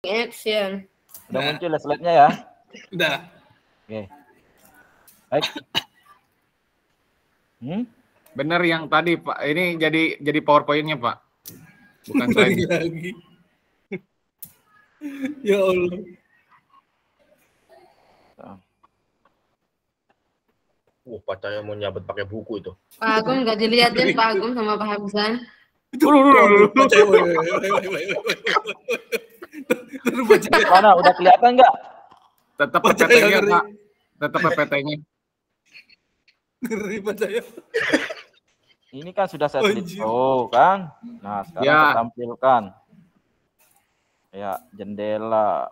Action. Udah muncul ya slide-nya ya? Udah. Oke. Baik. Bener yang tadi Pak. Ini jadi PowerPoint-nya Pak. Bukan slide lagi. Ya Allah. Pak Cahyo mau nyabet pakai buku itu. Pak Agung nggak dilihatin Pak Agung sama Pak Hamzan. Pak Cahyo. Mana udah kelihatan nggak? Tetap PPT-nya Pak. Tetap PPT-nya. Ngeri Pak Cahyo. Ini kan sudah saya slideshow kan. Nah, sekarang saya tampilkan. Ya, jendela.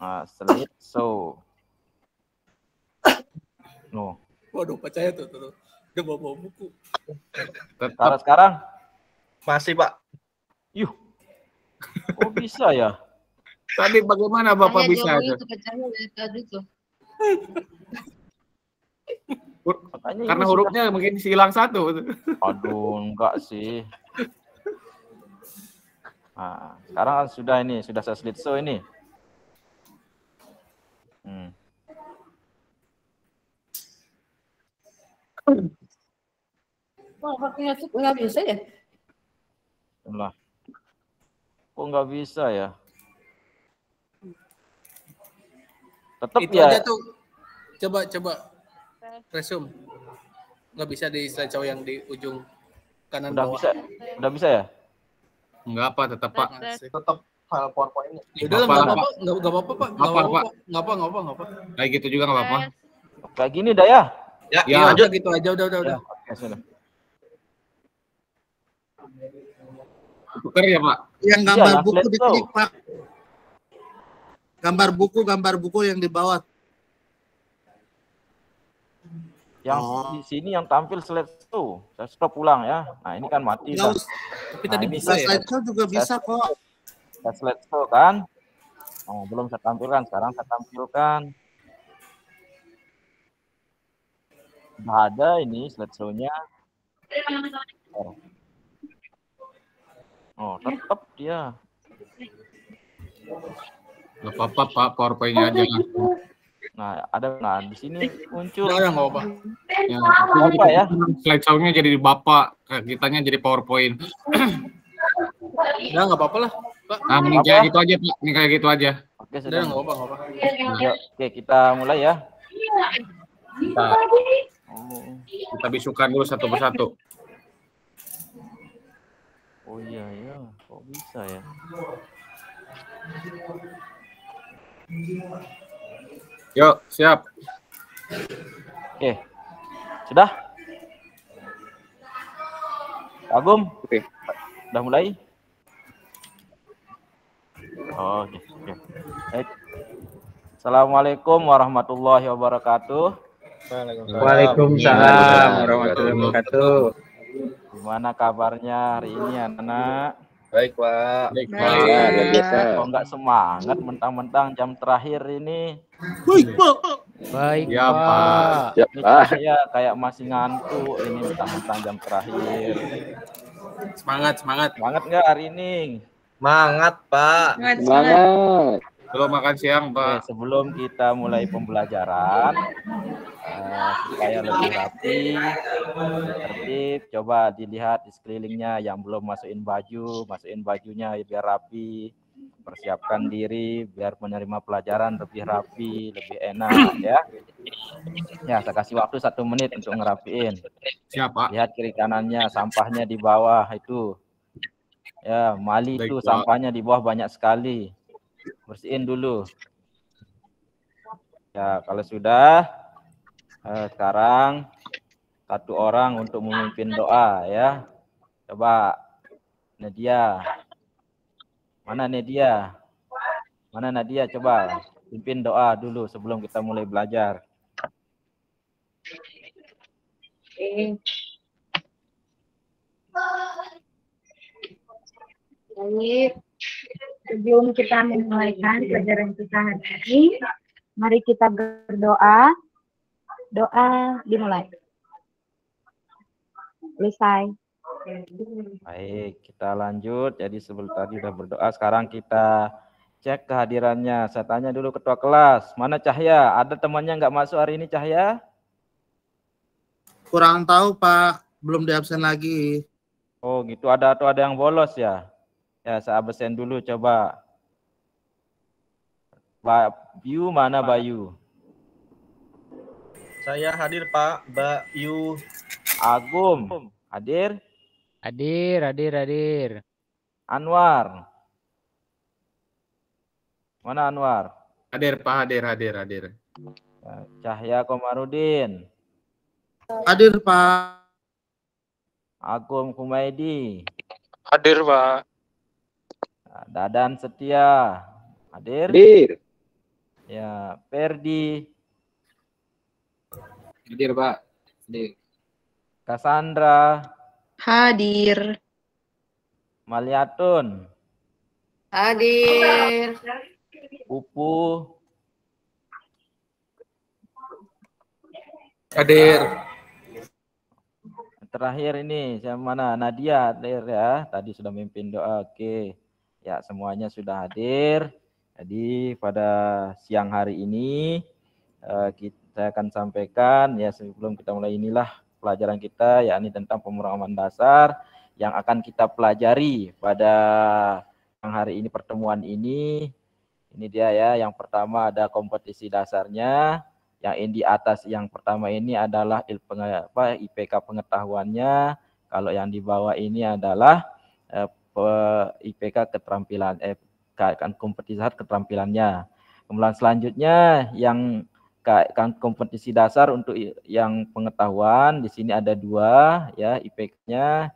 Nah, slideshow. No. Waduh, Pak Cahyo tuh. Udah bawa buku. Sekarang masih Pak. Yuh. Kok bisa ya? Tadi bagaimana Bapak bisa itu? Tadi tuh. Karena hurufnya mungkin hilang satu. Aduh, enggak sih. Nah, sekarang kan sudah saya slideshow ini. Wah, pakai nggak bisa ya? Lah. Kok nggak bisa ya? Tetap itu ya. Aja tuh. Coba. Resume. Nggak bisa di slideshow yang di ujung kanan Udah bawah. bisa. Udah bisa ya? Enggak Pak, tetap Pak. Tetap file PowerPoint-nya. Ya udah nggak apa-apa Pak. Nggak apa-apa. Kayak gitu juga nggak apa-apa. Kayak gini dah ya. Ya, lanjut gitu aja udah. Oke, sudah. Tuker ya Pak. Yang gambar buku diklik Pak. Gambar buku yang di bawah. Yang di sini yang tampil slideshow. Saya stop ulang ya. Nah, ini kan mati dah. Tapi tadi ini bisa ya. Slideshow juga bisa kok. Saya slideshow kan. Oh, belum saya tampilkan. Sekarang saya tampilkan. Sudah ada ini slideshow-nya. Oh, tetap dia. Nggak apa-apa Pak, PowerPoint-nya aja. Nah, di sini muncul. Nggak apa-apa. Apa ya? Slideshow-nya jadi di Bapak, kitanya jadi PowerPoint. Udah nggak apa-apa lah, Pak. Nah, ini kayak gitu aja Pak. Ini kayak gitu aja. Oke, Udah sudah. nggak apa-apa. Oke, kita mulai ya. Kita bisukan dulu satu persatu. Oh iya ya, kok bisa ya? Yuk, siap. Oke, sudah? Agum? Oke. Udah mulai? Oh, oke. Baik. Assalamualaikum warahmatullahi wabarakatuh. Waalaikumsalam warahmatullahi wabarakatuh. Gimana kabarnya hari ini anak-anak? Baik Pak. Kok nggak semangat mentang-mentang jam terakhir ini? Baik Ya Pak. Saya kayak masih ngantuk ini mentang-mentang jam terakhir. Semangat. Semangat nggak hari ini? Semangat Pak. Semangat. Belum makan siang Pak. Oke, sebelum kita mulai pembelajaran, supaya lebih rapi, tertib, coba dilihat di sekelilingnya yang belum masukin bajunya biar rapi, persiapkan diri biar menerima pelajaran lebih rapi, lebih enak ya. Ya, saya kasih waktu 1 menit untuk ngerapiin. Siap Pak. Lihat kiri kanannya, sampahnya di bawah itu. Ya, Mali Baik, itu Pak. sampahnya di bawah banyak sekali. Bersihin dulu. Ya, kalau sudah, sekarang 1 orang untuk memimpin doa ya. Coba Nadia. Mana Nadia? Mana Nadia? Coba pimpin doa dulu sebelum kita mulai belajar. Baik, sebelum kita memulaikan pelajaran kita hari ini, mari kita berdoa. Doa dimulai. Selesai. Baik, kita lanjut. Jadi sebelum tadi udah berdoa, sekarang kita cek kehadirannya. Saya tanya dulu ketua kelas, mana Cahya? Ada temannya nggak masuk hari ini Cahya? Kurang tahu Pak, belum di absen lagi. Oh gitu, ada atau ada yang bolos ya? Ya, saya absen dulu coba. Bayu mana Bayu? Saya hadir Pak. Bayu. Agum hadir? Hadir. Anwar. Mana Anwar? Hadir Pak, hadir. Cahya Komarudin. Hadir Pak. Agum Kumaidi. Hadir, Pak. Dadan Setia. Hadir? Hadir. Ya, Ferdi. Hadir, Pak. Hadir. Cassandra. Hadir. Maliatun. Hadir. Upu. Hadir. Terakhir ini siapa mana? Nadia hadir ya. Tadi sudah memimpin doa. Oke. Ya, semuanya sudah hadir. Jadi pada siang hari ini saya akan sampaikan ya sebelum kita mulai inilah pelajaran kita yakni tentang pemrograman dasar yang akan kita pelajari pada siang hari ini pertemuan ini. Ini dia ya. Yang pertama ada kompetisi dasarnya. Yang di atas yang pertama ini adalah IPK pengetahuannya. Kalau yang di bawah ini adalah IPK keterampilan kompetisi keterampilannya. Kemudian selanjutnya yang kompetisi dasar untuk yang pengetahuan di sini ada 2 ya IPK-nya.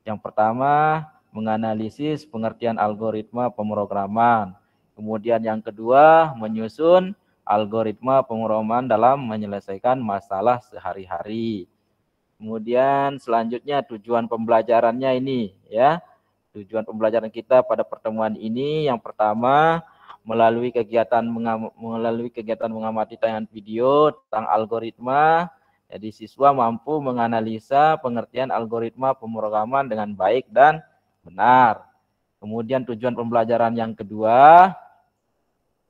Yang pertama menganalisis pengertian algoritma pemrograman. Kemudian yang kedua menyusun algoritma pemrograman dalam menyelesaikan masalah sehari-hari. Kemudian selanjutnya tujuan pembelajarannya ini ya. Tujuan pembelajaran kita pada pertemuan ini yang pertama melalui kegiatan mengamati tayangan video tentang algoritma. Jadi siswa mampu menganalisa pengertian algoritma pemrograman dengan baik dan benar. Kemudian tujuan pembelajaran yang kedua,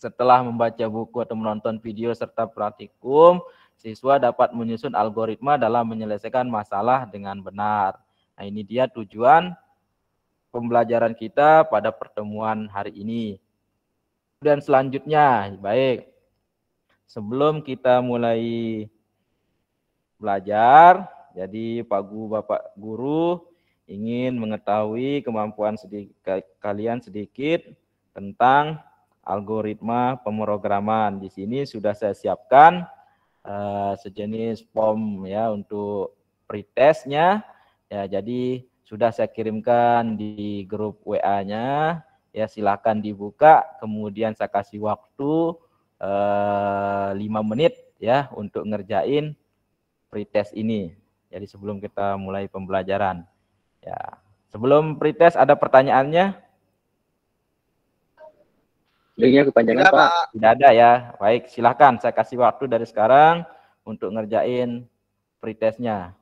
setelah membaca buku atau menonton video serta praktikum, siswa dapat menyusun algoritma dalam menyelesaikan masalah dengan benar. Nah, ini dia tujuan pembelajaran kita pada pertemuan hari ini. Dan selanjutnya, baik, sebelum kita mulai belajar, jadi Bapak Guru ingin mengetahui kemampuan kalian sedikit tentang algoritma pemrograman. Di sini sudah saya siapkan sejenis form ya untuk pretestnya. Ya, jadi sudah saya kirimkan di grup WA-nya. Ya, silakan dibuka. Kemudian saya kasih waktu 5 menit ya untuk ngerjain pretest ini. Jadi sebelum kita mulai pembelajaran. Ya, sebelum pretest ada pertanyaannya? Linknya kepanjangan Pak. Tidak ada ya. Baik, silahkan saya kasih waktu dari sekarang untuk ngerjain pretestnya.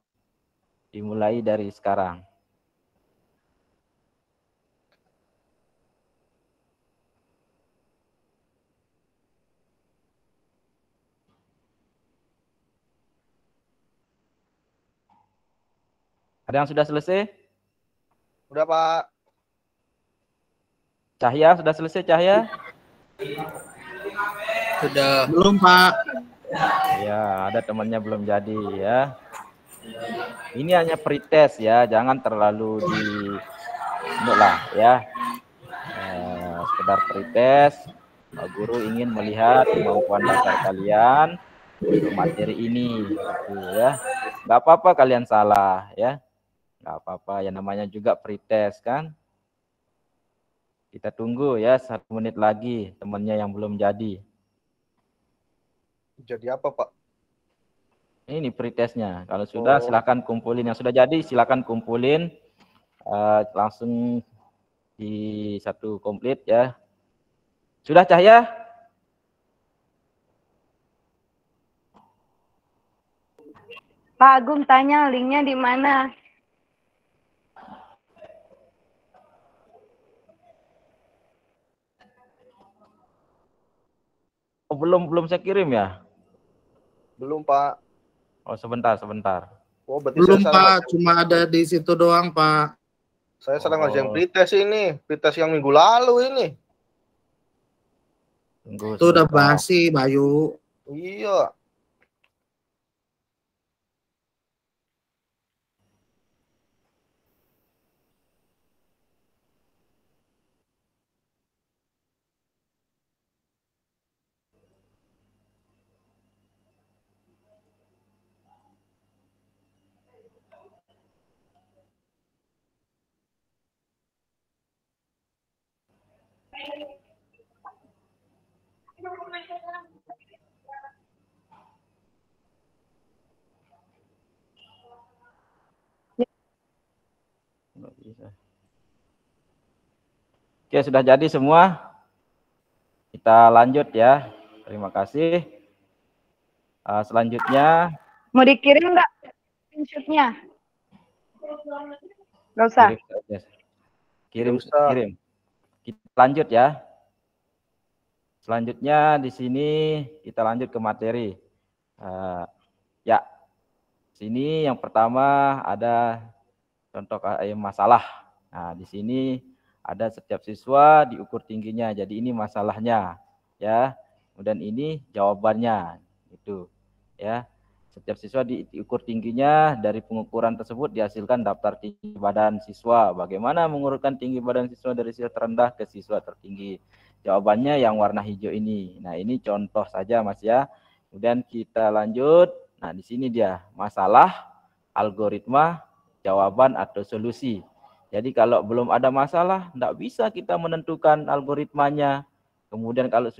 Dimulai dari sekarang. Ada yang sudah selesai? Udah Pak. Cahya sudah selesai Cahya? Sudah. Belum Pak. Ya, ada temannya belum jadi ya. Ini hanya pretest ya, jangan terlalu lah ya. Sekedar pretest. Pak Guru ingin melihat kemampuan dasar kalian untuk materi ini, gitu ya. Nggak apa-apa kalian salah ya, nggak apa-apa. Ya namanya juga pretest kan. Kita tunggu ya 1 menit lagi temannya yang belum jadi. Jadi apa Pak? Ini pretestnya. Kalau sudah silakan kumpulin. Yang sudah jadi silakan kumpulin langsung di satu komplit ya. Sudah Cahya? Pak Agung tanya linknya di mana? Oh, belum saya kirim ya? Belum, Pak. Oh, sebentar. Oh, berarti Belum saya Pak, salah. cuma ada di situ doang Pak. Saya salah ngerjain Oh. pretest ini. Pretest yang minggu lalu ini. Tunggu Itu udah sebentar. basi Bayu. Iya. Nggak bisa. Oke, sudah jadi semua. Kita lanjut ya. Terima kasih. Selanjutnya Mau dikirim nggak screenshot-nya? Nggak usah. kirim saja. Kirim. Nggak usah. Kita lanjut ya. Selanjutnya di sini kita lanjut ke materi. Ya, sini yang pertama ada contoh masalah. Nah, di sini ada setiap siswa diukur tingginya. Jadi ini masalahnya, ya. Kemudian ini jawabannya, itu, ya. Setiap siswa diukur tingginya, dari pengukuran tersebut dihasilkan daftar tinggi badan siswa. Bagaimana mengurutkan tinggi badan siswa dari siswa terendah ke siswa tertinggi? Jawabannya yang warna hijau ini. Nah, ini contoh saja Mas ya. Kemudian kita lanjut. Nah, di sini dia masalah, algoritma, jawaban atau solusi. Jadi kalau belum ada masalah, tidak bisa kita menentukan algoritmanya. Kemudian kalau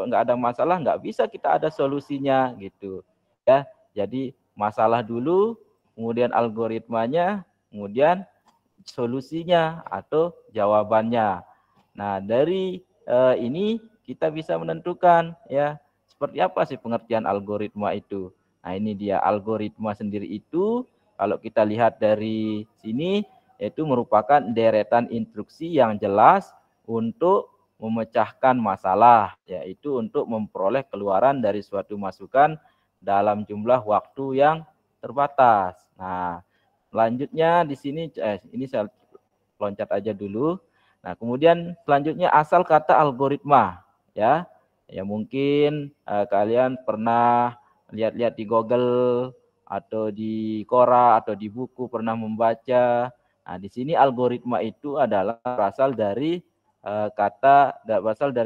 nggak ada masalah, nggak bisa kita ada solusinya gitu. Ya, jadi masalah dulu, kemudian algoritmanya, kemudian solusinya atau jawabannya. Nah, dari ini kita bisa menentukan ya seperti apa sih pengertian algoritma itu. Nah, ini dia algoritma sendiri itu kalau kita lihat dari sini yaitu merupakan deretan instruksi yang jelas untuk memecahkan masalah, yaitu untuk memperoleh keluaran dari suatu masukan dalam jumlah waktu yang terbatas. Nah, selanjutnya di sini ini saya loncat aja dulu. Nah, kemudian selanjutnya asal kata algoritma, ya. Ya mungkin kalian pernah lihat-lihat di Google atau di Quora atau di buku pernah membaca. Nah, di sini algoritma itu adalah berasal dari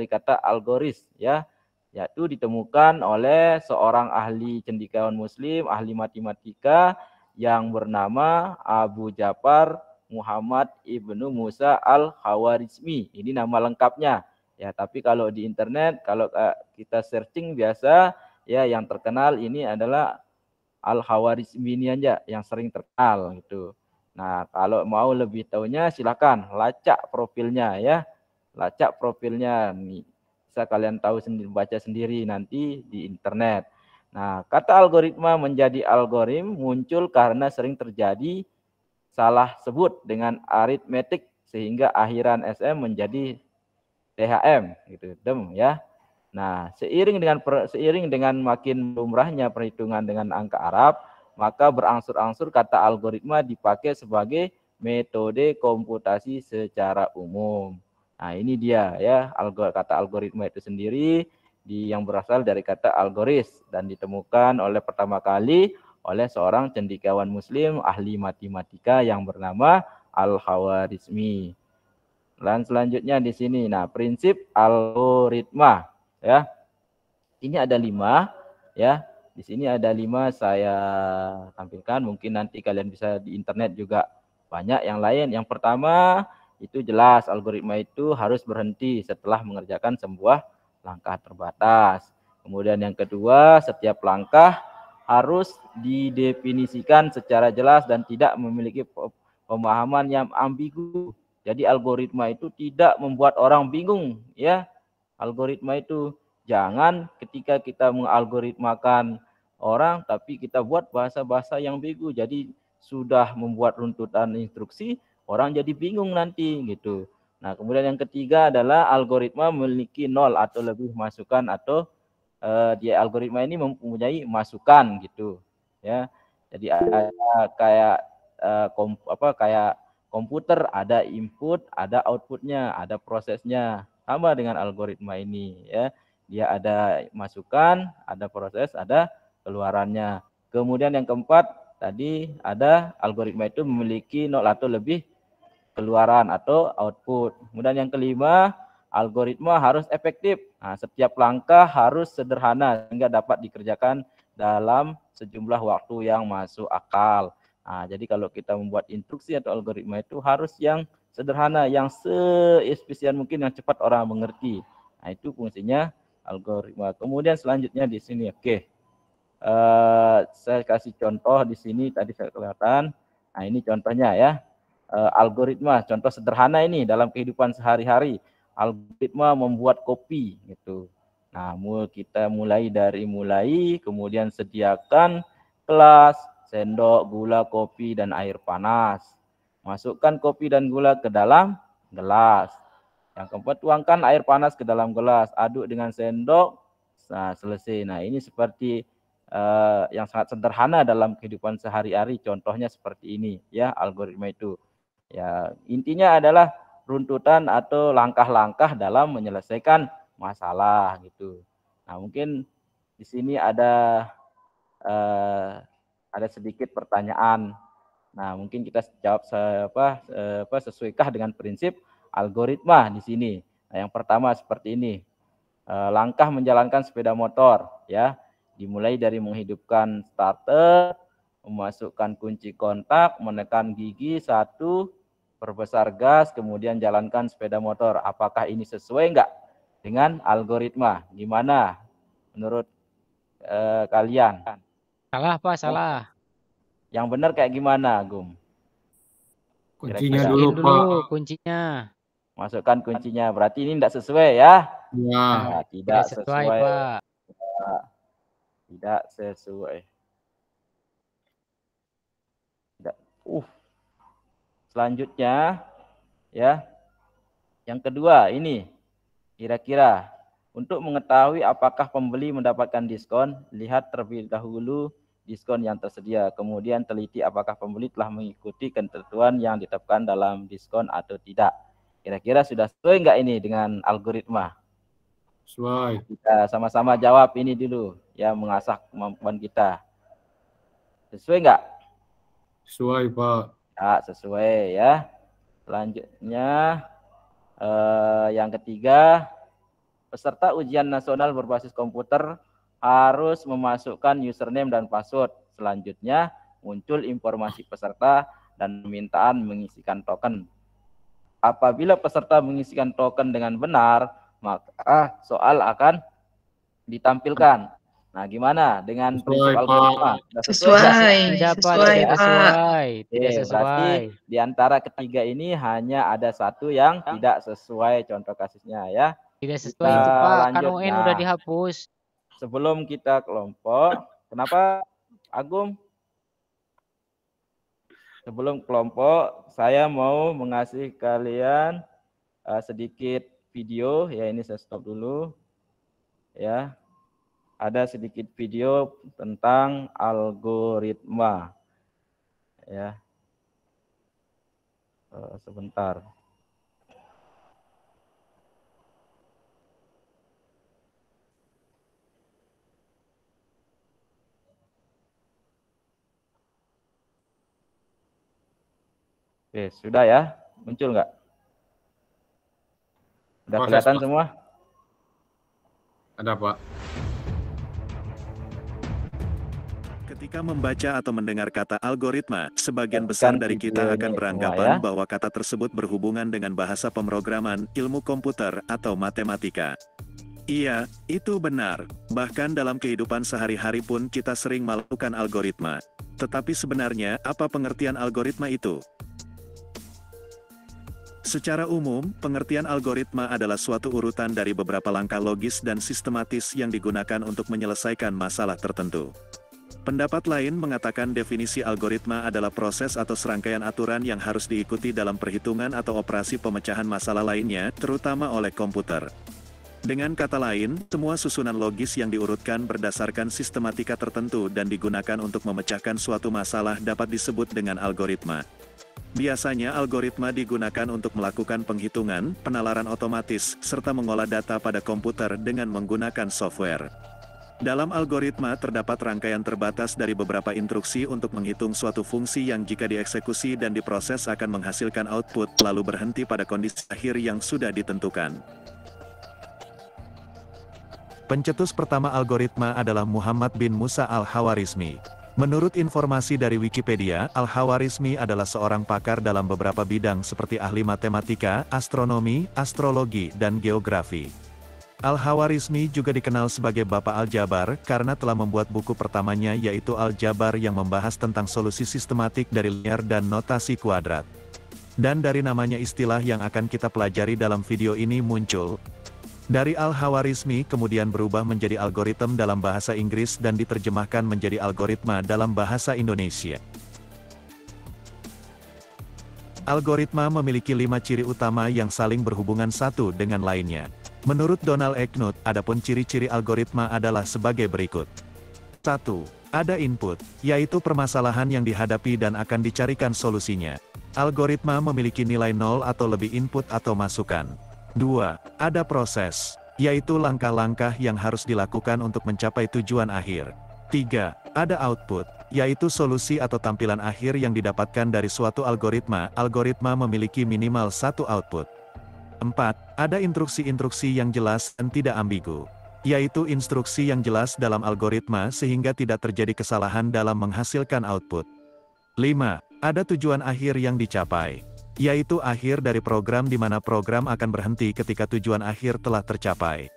kata algoris, ya, yaitu ditemukan oleh seorang ahli cendekiawan muslim, ahli matematika yang bernama Abu Ja'far Muhammad Ibnu Musa Al-Khawarizmi. Ini nama lengkapnya. Ya, tapi kalau di internet, kalau kita searching biasa, ya yang terkenal ini adalah Al-Khawarizmi ini aja yang sering terkenal gitu. Nah, kalau mau lebih tahunya silakan lacak profilnya ya. Lacak profilnya nih. Bisa kalian tahu sendiri, baca sendiri nanti di internet. Nah, kata algoritma menjadi algoritma muncul karena sering terjadi salah sebut dengan aritmetik sehingga akhiran SM menjadi THM gitu, dem ya. Nah, seiring dengan makin lumrahnya perhitungan dengan angka Arab, maka berangsur-angsur kata algoritma dipakai sebagai metode komputasi secara umum. Nah, ini dia ya, kata algoritma itu sendiri yang berasal dari kata algoris dan ditemukan oleh pertama kali oleh seorang cendekiawan muslim ahli matematika yang bernama Al-Khawarizmi. Dan selanjutnya di sini, nah prinsip algoritma ya. Ini ada 5 ya. Di sini ada 5 saya tampilkan. Mungkin nanti kalian bisa di internet juga banyak yang lain. Yang pertama itu jelas algoritma itu harus berhenti setelah mengerjakan sebuah langkah terbatas. Kemudian yang kedua, setiap langkah harus didefinisikan secara jelas dan tidak memiliki pemahaman yang ambigu. Jadi algoritma itu tidak membuat orang bingung ya. Algoritma itu jangan ketika kita mengalgoritmakan orang tapi kita buat bahasa-bahasa yang bego. Jadi sudah membuat runtutan instruksi, orang jadi bingung nanti gitu. Nah, kemudian yang ketiga adalah algoritma memiliki 0 atau lebih masukan atau dia algoritma ini mempunyai masukan gitu ya. Jadi ada kayak kayak komputer, ada input, ada outputnya, ada prosesnya. Sama dengan algoritma ini ya. Dia ada masukan, ada proses, ada keluarannya. Kemudian yang keempat tadi ada algoritma itu memiliki 0 atau lebih keluaran atau output. Kemudian yang kelima, algoritma harus efektif. Nah, setiap langkah harus sederhana sehingga dapat dikerjakan dalam sejumlah waktu yang masuk akal. Nah, jadi kalau kita membuat instruksi atau algoritma itu harus yang sederhana, yang seefisien mungkin, yang cepat orang mengerti. Nah, itu fungsinya algoritma. Kemudian selanjutnya di sini, oke. Saya kasih contoh di sini tadi saya kelihatan. Nah, ini contohnya ya. Algoritma, contoh sederhana ini dalam kehidupan sehari-hari. Algoritma membuat kopi gitu. Nah, kita mulai, kemudian sediakan gelas, sendok, gula, kopi, dan air panas. Masukkan kopi dan gula ke dalam gelas. Yang keempat, tuangkan air panas ke dalam gelas. Aduk dengan sendok. Nah, selesai. Nah, ini seperti yang sangat sederhana dalam kehidupan sehari-hari. Contohnya seperti ini ya, algoritma itu. Ya, intinya adalah runtutan atau langkah-langkah dalam menyelesaikan masalah gitu. Nah, mungkin di sini ada sedikit pertanyaan. Nah, mungkin kita jawab sesuaikah dengan prinsip algoritma di sini. Nah, yang pertama seperti ini. Langkah menjalankan sepeda motor ya. Dimulai dari menghidupkan starter, memasukkan kunci kontak, menekan gigi 1, perbesar gas, kemudian jalankan sepeda motor. Apakah ini sesuai enggak dengan algoritma? Gimana menurut kalian? Salah, Pak, salah. Yang benar kayak gimana, Gum? Kuncinya Kira-kira. dulu, Pak. Kuncinya. Masukkan kuncinya. Berarti ini tidak sesuai ya? Ya. Nah, tidak sesuai, Pak. Tidak sesuai. Tidak. Selanjutnya ya. Yang kedua ini. Kira-kira untuk mengetahui apakah pembeli mendapatkan diskon, lihat terlebih dahulu diskon yang tersedia. Kemudian teliti apakah pembeli telah mengikuti ketentuan yang ditetapkan dalam diskon atau tidak. Kira-kira sudah sesuai enggak ini dengan algoritma? Sesuai. Kita sama-sama jawab ini dulu ya, mengasah kemampuan kita. Sesuai enggak? Sesuai, Pak. Ya, sesuai ya. Selanjutnya yang ketiga, peserta ujian nasional berbasis komputer harus memasukkan username dan password. Selanjutnya muncul informasi peserta dan permintaan mengisikan token. Apabila peserta mengisikan token dengan benar, maka soal akan ditampilkan. Nah, gimana dengan prinsip algoritma? Sesuai. Tidak, Pak. Tidak sesuai. Tidak sesuai. Berarti di antara ketiga ini hanya ada satu yang tidak sesuai contoh kasusnya ya. Tidak sesuai itu, Pak. Kan UN udah dihapus. Sebelum kita kelompok, kenapa Agung? Sebelum kelompok, saya mau mengasih kalian sedikit video ya. Ini saya stop dulu ya. Ada sedikit video tentang algoritma ya. Sebentar. Oke, sudah ya? Muncul nggak? Udah kelihatan semua? Ada, Pak. Ketika membaca atau mendengar kata algoritma, sebagian besar dari kita akan beranggapan bahwa kata tersebut berhubungan dengan bahasa pemrograman, ilmu komputer, atau matematika. Iya, itu benar. Bahkan dalam kehidupan sehari-hari pun kita sering melakukan algoritma. Tetapi sebenarnya, apa pengertian algoritma itu? Secara umum, pengertian algoritma adalah suatu urutan dari beberapa langkah logis dan sistematis yang digunakan untuk menyelesaikan masalah tertentu. Pendapat lain mengatakan definisi algoritma adalah proses atau serangkaian aturan yang harus diikuti dalam perhitungan atau operasi pemecahan masalah lainnya, terutama oleh komputer. Dengan kata lain, semua susunan logis yang diurutkan berdasarkan sistematika tertentu dan digunakan untuk memecahkan suatu masalah dapat disebut dengan algoritma. Biasanya algoritma digunakan untuk melakukan penghitungan, penalaran otomatis, serta mengolah data pada komputer dengan menggunakan software. Dalam algoritma terdapat rangkaian terbatas dari beberapa instruksi untuk menghitung suatu fungsi yang jika dieksekusi dan diproses akan menghasilkan output, lalu berhenti pada kondisi akhir yang sudah ditentukan. Pencetus pertama algoritma adalah Muhammad bin Musa al-Khawarizmi. Menurut informasi dari Wikipedia, Al-Khawarizmi adalah seorang pakar dalam beberapa bidang seperti ahli matematika, astronomi, astrologi, dan geografi. Al-Khawarizmi juga dikenal sebagai Bapak Aljabar karena telah membuat buku pertamanya yaitu Aljabar yang membahas tentang solusi sistematik dari linear dan notasi kuadrat. Dan dari namanya istilah yang akan kita pelajari dalam video ini muncul. Dari Al-Khawarizmi kemudian berubah menjadi algoritma dalam bahasa Inggris dan diterjemahkan menjadi algoritma dalam bahasa Indonesia. Algoritma memiliki 5 ciri utama yang saling berhubungan satu dengan lainnya. Menurut Donald E. Knuth, adapun ciri-ciri algoritma adalah sebagai berikut. 1. Ada input, yaitu permasalahan yang dihadapi dan akan dicarikan solusinya. Algoritma memiliki nilai 0 atau lebih input atau masukan. 2. Ada proses, yaitu langkah-langkah yang harus dilakukan untuk mencapai tujuan akhir. 3. Ada output, yaitu solusi atau tampilan akhir yang didapatkan dari suatu algoritma. Algoritma memiliki minimal satu output. 4. Ada instruksi-instruksi yang jelas dan tidak ambigu, yaitu instruksi yang jelas dalam algoritma sehingga tidak terjadi kesalahan dalam menghasilkan output. 5. Ada tujuan akhir yang dicapai, yaitu akhir dari program di mana program akan berhenti ketika tujuan akhir telah tercapai.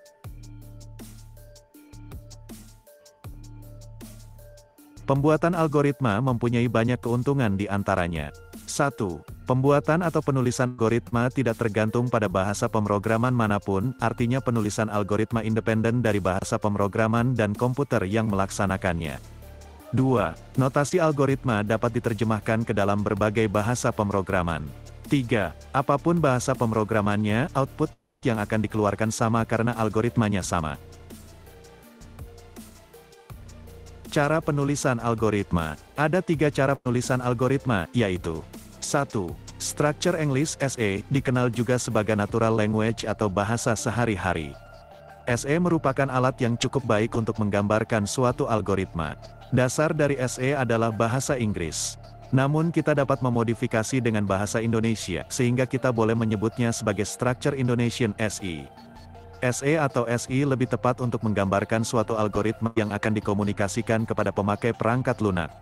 Pembuatan algoritma mempunyai banyak keuntungan di antaranya. 1. Pembuatan atau penulisan algoritma tidak tergantung pada bahasa pemrograman manapun, artinya penulisan algoritma independen dari bahasa pemrograman dan komputer yang melaksanakannya. 2. Notasi algoritma dapat diterjemahkan ke dalam berbagai bahasa pemrograman. 3. Apapun bahasa pemrogramannya, output yang akan dikeluarkan sama karena algoritmanya sama. Cara penulisan algoritma. Ada 3 cara penulisan algoritma, yaitu 1. Structure English (SE), dikenal juga sebagai Natural Language atau bahasa sehari-hari. SE merupakan alat yang cukup baik untuk menggambarkan suatu algoritma. Dasar dari SE adalah bahasa Inggris. Namun kita dapat memodifikasi dengan bahasa Indonesia, sehingga kita boleh menyebutnya sebagai Structure Indonesian SE. SE atau SI lebih tepat untuk menggambarkan suatu algoritma yang akan dikomunikasikan kepada pemakai perangkat lunak.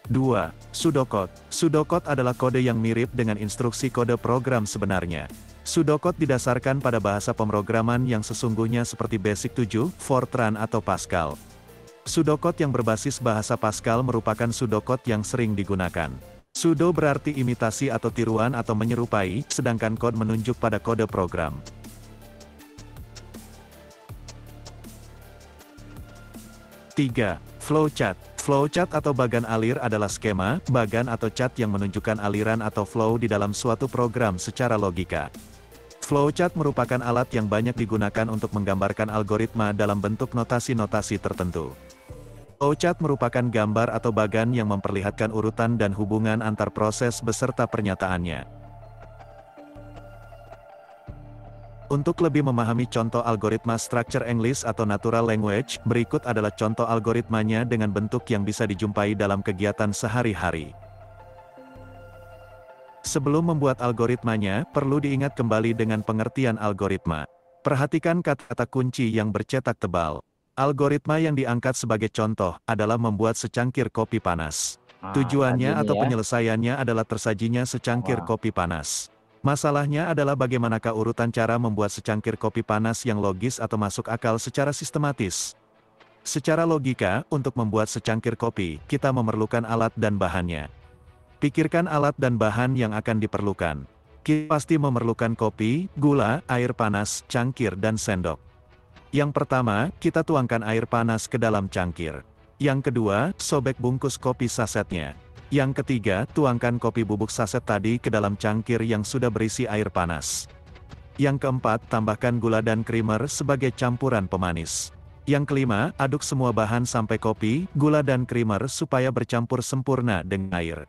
Dua, pseudocode. Pseudocode adalah kode yang mirip dengan instruksi kode program sebenarnya. Pseudocode didasarkan pada bahasa pemrograman yang sesungguhnya seperti Basic 7, Fortran atau Pascal. Pseudocode yang berbasis bahasa Pascal merupakan pseudocode yang sering digunakan. Pseudo berarti imitasi atau tiruan atau menyerupai, sedangkan code menunjuk pada kode program. Tiga, flowchart. Flowchart atau bagan alir adalah skema, bagan atau chart yang menunjukkan aliran atau flow di dalam suatu program secara logika. Flowchart merupakan alat yang banyak digunakan untuk menggambarkan algoritma dalam bentuk notasi-notasi tertentu. Flowchart merupakan gambar atau bagan yang memperlihatkan urutan dan hubungan antar proses beserta pernyataannya. Untuk lebih memahami contoh algoritma Structure English atau Natural Language, berikut adalah contoh algoritmanya dengan bentuk yang bisa dijumpai dalam kegiatan sehari-hari. Sebelum membuat algoritmanya, perlu diingat kembali dengan pengertian algoritma. Perhatikan kata-kata kunci yang bercetak tebal. Algoritma yang diangkat sebagai contoh adalah membuat secangkir kopi panas. Tujuannya atau penyelesaiannya adalah tersajinya secangkir kopi panas. Masalahnya adalah bagaimanakah urutan cara membuat secangkir kopi panas yang logis atau masuk akal secara sistematis. Secara logika, untuk membuat secangkir kopi, kita memerlukan alat dan bahannya. Pikirkan alat dan bahan yang akan diperlukan. Kita pasti memerlukan kopi, gula, air panas, cangkir, dan sendok. Yang pertama, kita tuangkan air panas ke dalam cangkir. Yang kedua, sobek bungkus kopi sasetnya. Yang ketiga, tuangkan kopi bubuk saset tadi ke dalam cangkir yang sudah berisi air panas. Yang keempat, tambahkan gula dan creamer sebagai campuran pemanis. Yang kelima, aduk semua bahan sampai kopi, gula dan creamer supaya bercampur sempurna dengan air.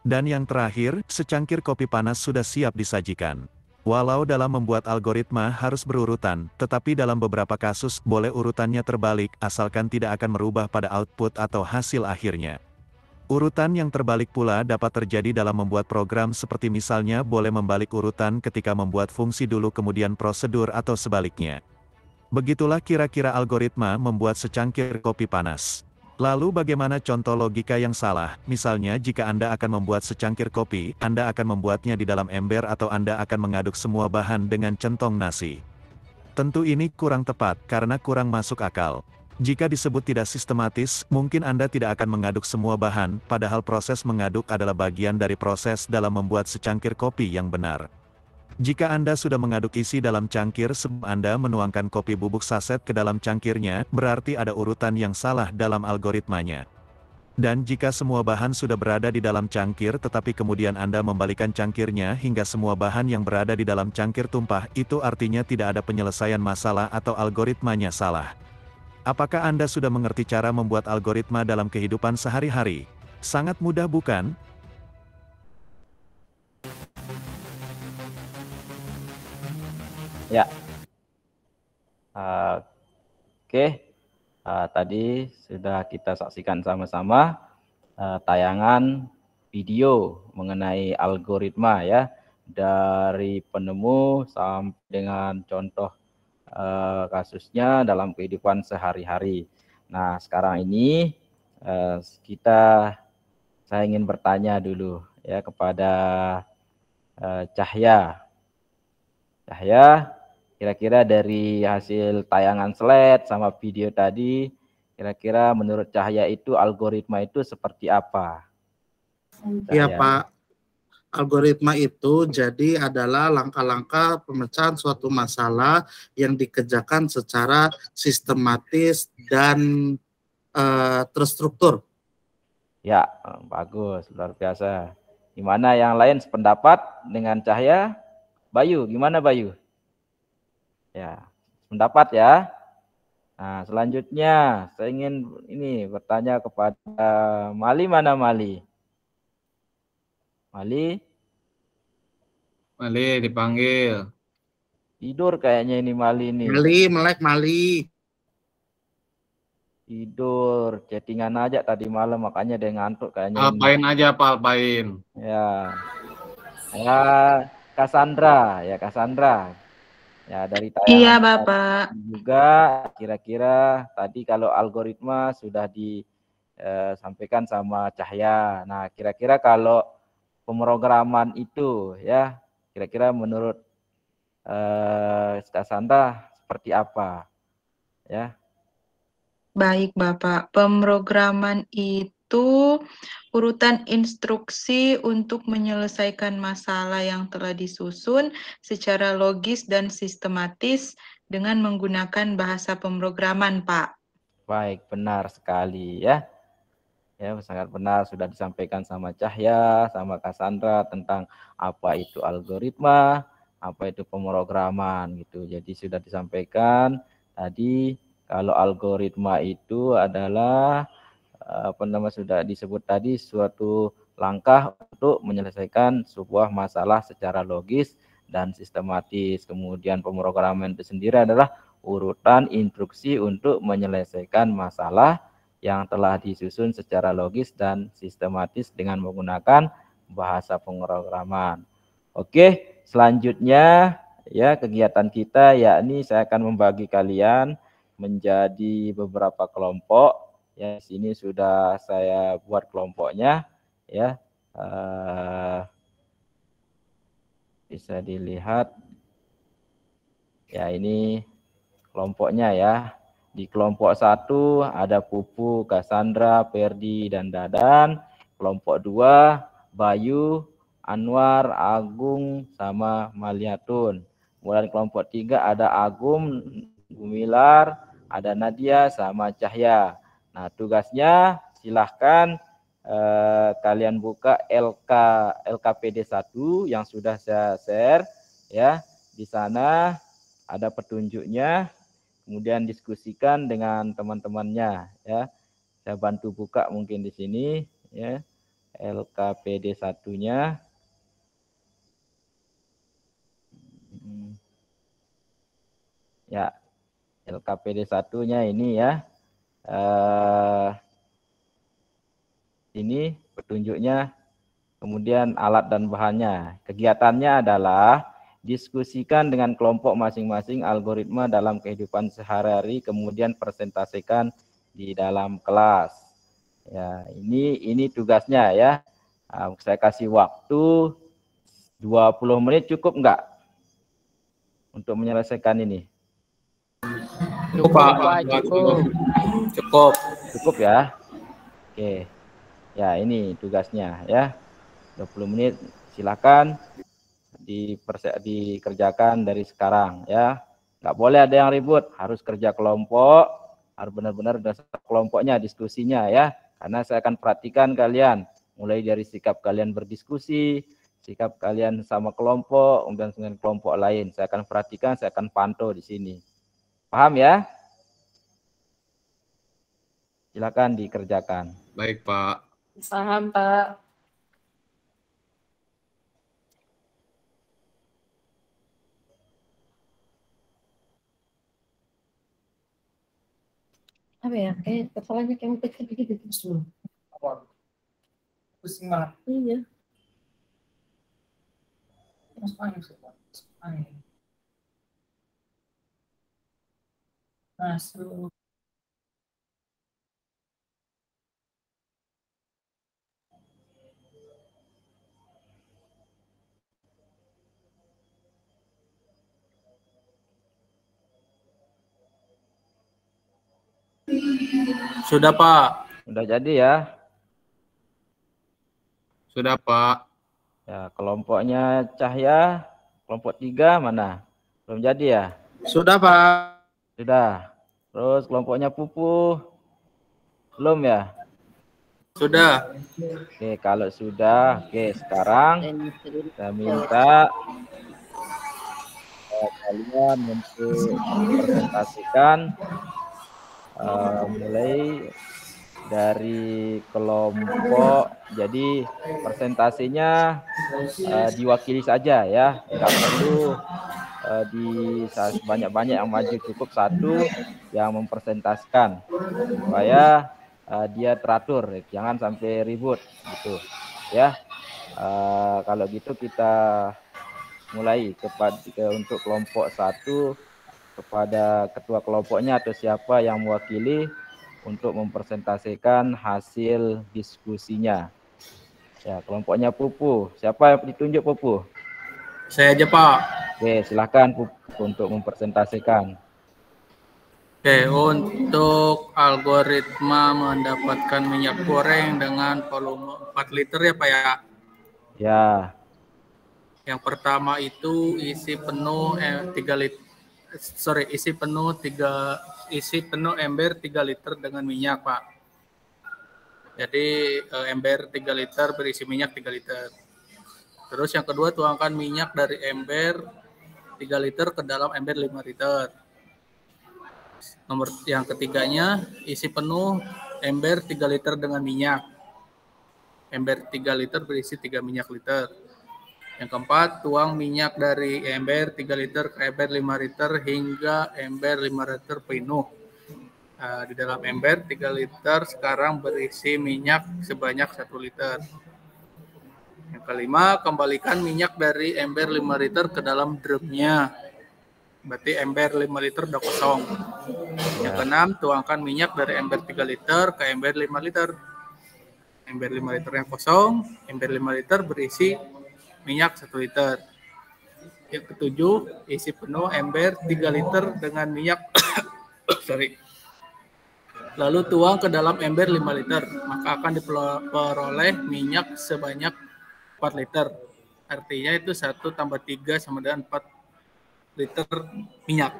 Dan yang terakhir, secangkir kopi panas sudah siap disajikan. Walau dalam membuat algoritma harus berurutan, tetapi dalam beberapa kasus boleh urutannya terbalik asalkan tidak akan merubah pada output atau hasil akhirnya. Urutan yang terbalik pula dapat terjadi dalam membuat program seperti misalnya boleh membalik urutan ketika membuat fungsi dulu kemudian prosedur atau sebaliknya. Begitulah kira-kira algoritma membuat secangkir kopi panas. Lalu bagaimana contoh logika yang salah? Misalnya jika Anda akan membuat secangkir kopi, Anda akan membuatnya di dalam ember atau Anda akan mengaduk semua bahan dengan centong nasi. Tentu ini kurang tepat karena kurang masuk akal. Jika disebut tidak sistematis, mungkin Anda tidak akan mengaduk semua bahan, padahal proses mengaduk adalah bagian dari proses dalam membuat secangkir kopi yang benar. Jika Anda sudah mengaduk isi dalam cangkir sebelum Anda menuangkan kopi bubuk saset ke dalam cangkirnya, berarti ada urutan yang salah dalam algoritmanya. Dan jika semua bahan sudah berada di dalam cangkir tetapi kemudian Anda membalikan cangkirnya hingga semua bahan yang berada di dalam cangkir tumpah, itu artinya tidak ada penyelesaian masalah atau algoritmanya salah. Apakah Anda sudah mengerti cara membuat algoritma dalam kehidupan sehari-hari? Sangat mudah bukan? Ya. Oke. Tadi sudah kita saksikan sama-sama tayangan video mengenai algoritma ya, dari penemu sampai dengan contoh kasusnya dalam kehidupan sehari-hari. Nah, sekarang ini saya ingin bertanya dulu ya kepada Cahya. Cahya, kira-kira dari hasil tayangan slide sama video tadi, kira-kira menurut Cahya itu algoritma itu seperti apa? Iya Pak, algoritma itu jadi adalah langkah-langkah pemecahan suatu masalah yang dikerjakan secara sistematis dan terstruktur. Ya, bagus, luar biasa. Gimana yang lain sependapat dengan Cahya? Bayu, gimana Bayu? Ya, pendapat ya. Nah, selanjutnya saya ingin bertanya kepada Mali. Mana Mali? Mali? Mali dipanggil. Tidur kayaknya ini Mali nih. Mali. Tidur, chattingan aja tadi malam makanya dia ngantuk kayaknya. Alpain aja Pak, alpain. Ya. Ya, Cassandra. Ya, dari tayangan Iya, Bapak. juga kira-kira tadi kalau algoritma sudah disampaikan sama Cahya. Nah, kira-kira kalau pemrograman itu ya, kira-kira menurut Cassandra seperti apa? Ya. Baik, Bapak. Pemrograman itu urutan instruksi untuk menyelesaikan masalah yang telah disusun secara logis dan sistematis dengan menggunakan bahasa pemrograman, Pak. Baik, benar sekali ya. Ya, sangat benar sudah disampaikan sama Cahya, sama Cassandra tentang apa itu algoritma, apa itu pemrograman gitu. Jadi sudah disampaikan tadi kalau algoritma itu adalah sudah disebut tadi suatu langkah untuk menyelesaikan sebuah masalah secara logis dan sistematis. Kemudian pemrograman itu sendiri adalah urutan instruksi untuk menyelesaikan masalah yang telah disusun secara logis dan sistematis dengan menggunakan bahasa pemrograman. Oke, selanjutnya ya kegiatan kita yakni saya akan membagi kalian menjadi beberapa kelompok. Ya, di sini sudah saya buat kelompoknya ya. Bisa dilihat. Ya, ini kelompoknya ya. Di kelompok 1 ada Pupu, Cassandra, Ferdi dan Dadan. Kelompok 2 Bayu, Anwar, Agung, sama Maliatun. Kemudian kelompok 3 ada Agum, Gumilar, ada Nadia, sama Cahya. Nah, tugasnya silahkan kalian buka LKPD 1 yang sudah saya share ya. Di sana ada petunjuknya, kemudian diskusikan dengan teman-temannya ya. Saya bantu buka mungkin di sini ya. LKPD 1-nya. Ya, LKPD 1-nya ini ya. Ini petunjuknya, kemudian alat dan bahannya. Kegiatannya adalah diskusikan dengan kelompok masing-masing algoritma dalam kehidupan sehari-hari, kemudian presentasikan di dalam kelas. Ya, ini tugasnya ya. Saya kasih waktu 20 menit, cukup enggak untuk menyelesaikan ini? Cukup, Pak. Cukup ya. Oke. Ya, ini tugasnya ya. 20 menit, silakan dikerjakan dari sekarang ya. Nggak boleh ada yang ribut, harus kerja kelompok, harus benar-benar dasar kelompoknya, diskusinya ya. Karena saya akan perhatikan kalian, mulai dari sikap kalian berdiskusi, sikap kalian sama kelompok, kemudian dengan kelompok lain. Saya akan perhatikan, saya akan pantau di sini. Paham ya? Silakan dikerjakan. Baik, Pak. Paham, Pak. Apa ya? Kayak kepalanya kayak mau pecah gitu terus loh. Pusing banget. Iya. Masuk angin, masuk angin. Masuk. Sudah, Pak. Sudah jadi ya? Sudah, Pak. Ya, kelompoknya Cahya, kelompok 3 mana? Belum jadi ya? Sudah, Pak. Sudah. Terus kelompoknya Pupu, belum ya? Sudah. Oke, kalau sudah, oke, sekarang saya minta kalian untuk presentasikan mulai dari kelompok. Jadi presentasinya diwakili saja ya, nggak perlu banyak-banyak yang maju, cukup satu yang mempresentasikan supaya dia teratur, jangan sampai ribut gitu ya. Kalau gitu kita mulai untuk kelompok 1, kepada ketua kelompoknya atau siapa yang mewakili untuk mempresentasikan hasil diskusinya. Ya, kelompoknya Pupu. Siapa yang ditunjuk, Pupu? Saya aja, Pak. Oke, silakan Pupu untuk mempresentasikan. Oke, untuk algoritma mendapatkan minyak goreng dengan volume 4 liter ya, Pak ya? Ya. Yang pertama itu isi penuh ember 3 liter dengan minyak, Pak. Jadi ember 3 liter berisi minyak 3 liter. Terus yang kedua, tuangkan minyak dari ember 3 liter ke dalam ember 5 liter. Yang ketiganya, isi penuh ember 3 liter dengan minyak. Ember 3 liter berisi 3 minyak liter. Yang keempat, tuang minyak dari ember 3 liter ke ember 5 liter hingga ember 5 liter penuh. Di dalam ember 3 liter sekarang berisi minyak sebanyak 1 liter. Yang kelima, kembalikan minyak dari ember 5 liter ke dalam drumnya. Berarti ember 5 liter udah kosong. Yang keenam, tuangkan minyak dari ember 3 liter ke ember 5 liter. Ember 5 liter yang kosong, ember 5 liter berisi minyak 1 liter. Yang ketujuh, isi penuh ember 3 liter dengan minyak lalu tuang ke dalam ember 5 liter, maka akan diperoleh minyak sebanyak 4 liter. Artinya itu 1 tambah 3 sama dengan 4 liter minyak.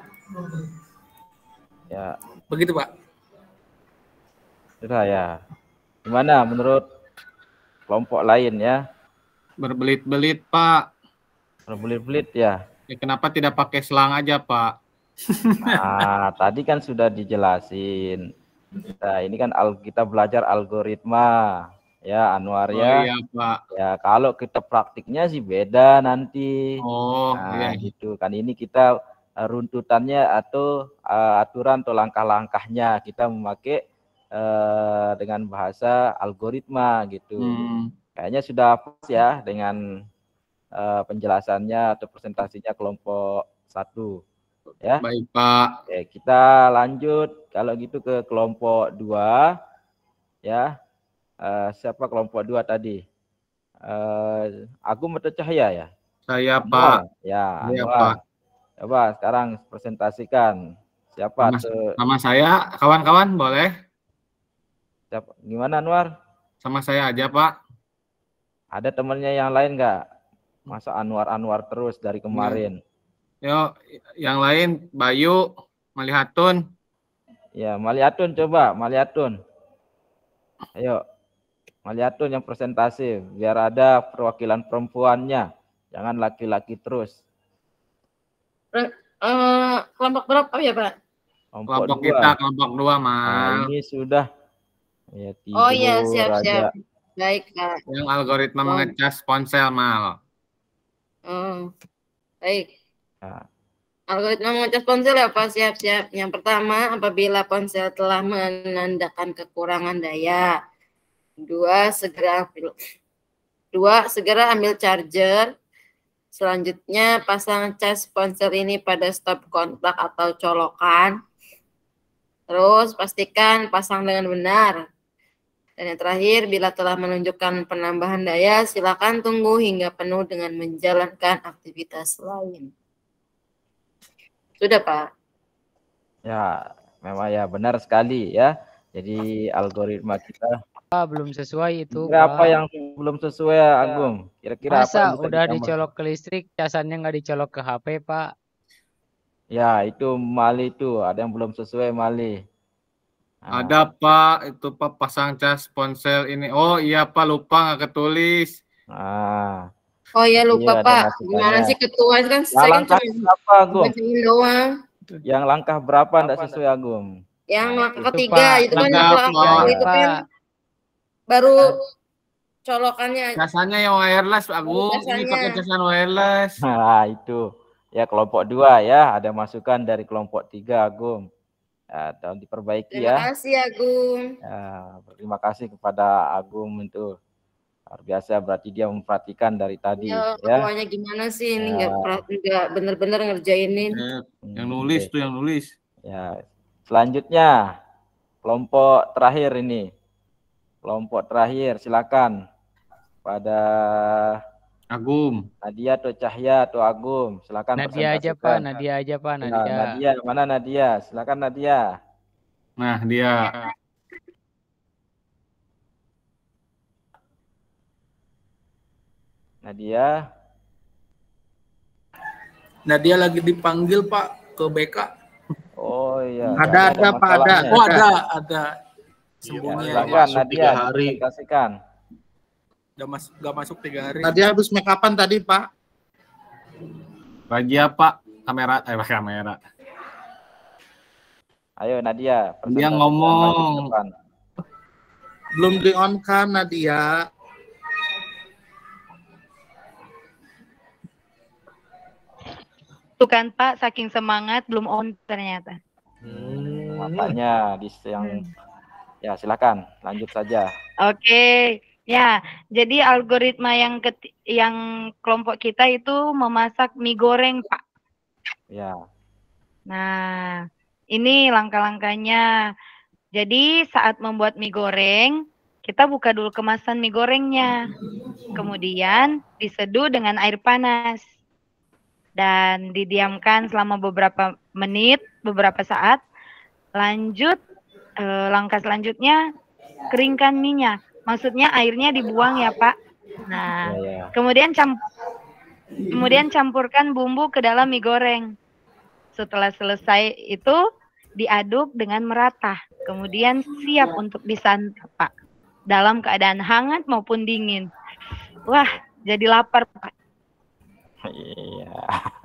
Ya, Begitu, Pak. sudah ya. Gimana menurut kelompok lain ya? Berbelit-belit, Pak. Berbelit-belit ya. Ya, kenapa tidak pakai selang aja, Pak? Nah, tadi kan sudah dijelasin. Nah, ini kan kita belajar algoritma. Ya, Anwar Oh ya. iya, Pak. Ya, kalau kita praktiknya sih beda nanti. Oh, Nah, iya. gitu kan. Ini kita runtutannya atau aturan atau langkah-langkahnya kita memakai dengan bahasa algoritma gitu. Kayaknya sudah pas ya dengan penjelasannya atau presentasinya kelompok 1 ya. Baik, Pak. Oke, kita lanjut kalau gitu ke kelompok 2 ya. Siapa kelompok 2 tadi? Agung atau Cahya ya? Saya, Anwar. Pak. Ya, Iya, Anwar. Pak. Coba sekarang presentasikan. Siapa Sama saya, kawan-kawan, boleh? Siapa? Gimana Anwar? Sama saya aja, Pak. Ada temannya yang lain nggak? Masa Anwar terus dari kemarin? Yuk, yang lain, Bayu, Malihatun. Ya, Malihatun coba, Malihatun. Ayo, Malihatun yang presentasi, biar ada perwakilan perempuannya. Jangan laki-laki terus. Kelompok berapa ya, Pak? Kelompok kita, kelompok 2, Mal. Nah, ini sudah. Ya, Oh iya, tidur siap-siap. aja. Baik, Pak. Yang algoritma mengecas ponsel, Mal. Baik. Nah. Algoritma mengecas ponsel ya, Pak. Siap-siap. Yang pertama, apabila ponsel telah menandakan kekurangan daya. 2, segera ambil charger. Selanjutnya, pasang cas ponsel ini pada stop kontak atau colokan. Terus, pastikan pasang dengan benar. Dan yang terakhir, bila telah menunjukkan penambahan daya, silakan tunggu hingga penuh dengan menjalankan aktivitas lain. Sudah, Pak? Ya, memang ya benar sekali ya. Jadi algoritma kita. Belum sesuai itu. Kira apa yang belum sesuai, Agung? Kira-kira apa Masa yang bisa udah ditambah? dicolok ke listrik, casannya nggak dicolok ke HP, Pak? Ya, itu Mali itu. Ada yang belum sesuai, Mali. Nah. Ada, Pak. Itu, Pak, pasang cas ponsel ini. Oh iya, Pak. Lupa nggak ketulis. Nah. Oh iya, lupa, Iya, Pak. Gimana sih ketua itu kan? Saya kan langkah cuma berapa, Agung? doang. Yang langkah berapa enggak sesuai, Agung? Yang langkah itu, ketiga, Pak. itu kan itu kan baru colokannya. Casannya yang wireless, Agung. Ini pakai casan wireless. Nah, itu. Ya, kelompok 2 ya. Ada masukan dari kelompok 3, Agung. Ya, tolong diperbaiki ya. Terima kasih, Agung. Ya, terima kasih kepada Agung itu. Luar biasa, berarti dia memperhatikan dari tadi. Ya, pokoknya gimana sih ini nggak bener-bener ngerjainin. Yang nulis tuh, yang nulis. Ya, selanjutnya kelompok terakhir ini. Kelompok terakhir, silakan pada Agung. Nadia atau Cahya atau Agung, silakan. Nadia aja, Pak. Nadia aja, Pak. Nadia. Ya, Nadia, mana Nadia? Silakan Nadia. Nah, dia. Nadia. Nadia lagi dipanggil, Pak, ke BK. Oh iya. Ada Pak, ada. Oh, ada. Sembunyi. Silakan Nadia, kasihkan. Udah masuk 3 hari. Nadia habis make upan tadi, Pak. Raja, Pak. Kamera. Ayo Nadia. Dia ngomong. Belum di on kan Nadia? Tuh kan Pak, saking semangat belum on ternyata. Makanya yang ya silakan lanjut saja. Oke. Ya, jadi algoritma yang kelompok kita itu memasak mie goreng, Pak. Ya. Nah, ini langkah-langkahnya. Jadi saat membuat mie goreng, kita buka dulu kemasan mie gorengnya. Kemudian diseduh dengan air panas. Dan didiamkan selama beberapa menit, beberapa saat. Lanjut, langkah selanjutnya, keringkan minyak. Maksudnya airnya dibuang ya, Pak. Nah, kemudian Kemudian campurkan bumbu ke dalam mie goreng. Setelah selesai itu diaduk dengan merata. Kemudian siap untuk disantap, Pak. Dalam keadaan hangat maupun dingin. Wah, jadi lapar, Pak. Iya.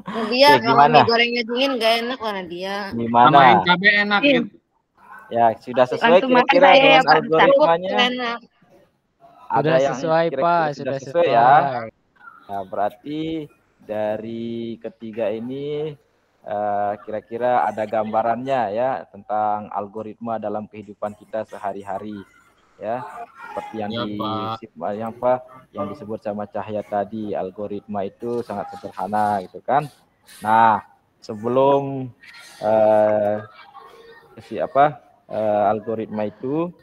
Nadia, Oke, kalau gimana? mie gorengnya dingin gak enak lah Nadia. Gimana? Tambahin cabai enak Iya. gitu. Ya, sudah sesuai Langsung makan kira-kira saya ya, dengan Pak. algoritmanya. Enak. Ada Sudah yang sesuai, kira-kira Pak. sudah Sudah sesuai ya. sesuai. Nah, berarti dari ketiga ini kira-kira ada gambarannya ya tentang algoritma dalam kehidupan kita sehari-hari ya. Seperti yang Ya, yang disebut sama Cahya tadi, algoritma itu sangat sederhana gitu kan. Nah, sebelum algoritma itu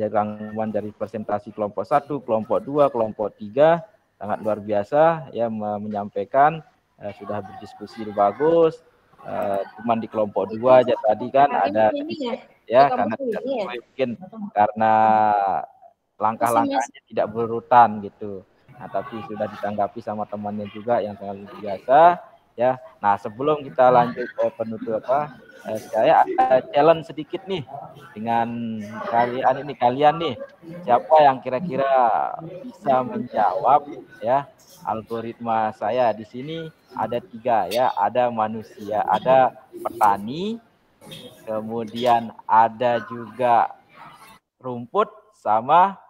rangkuman dari presentasi kelompok 1, kelompok 2, kelompok 3 sangat luar biasa ya menyampaikan, sudah berdiskusi bagus. Cuman di kelompok 2 aja tadi kan ada ya karena tidak mungkin karena langkah-langkahnya tidak berurutan gitu. Nah, tapi sudah ditanggapi sama temannya juga yang sangat luar biasa ya. Nah, sebelum kita lanjut ke penutup saya ada challenge sedikit nih dengan kalian nih, siapa yang kira-kira bisa menjawab ya algoritma saya. Di sini ada 3 ya, ada manusia, ada petani, kemudian ada juga rumput sama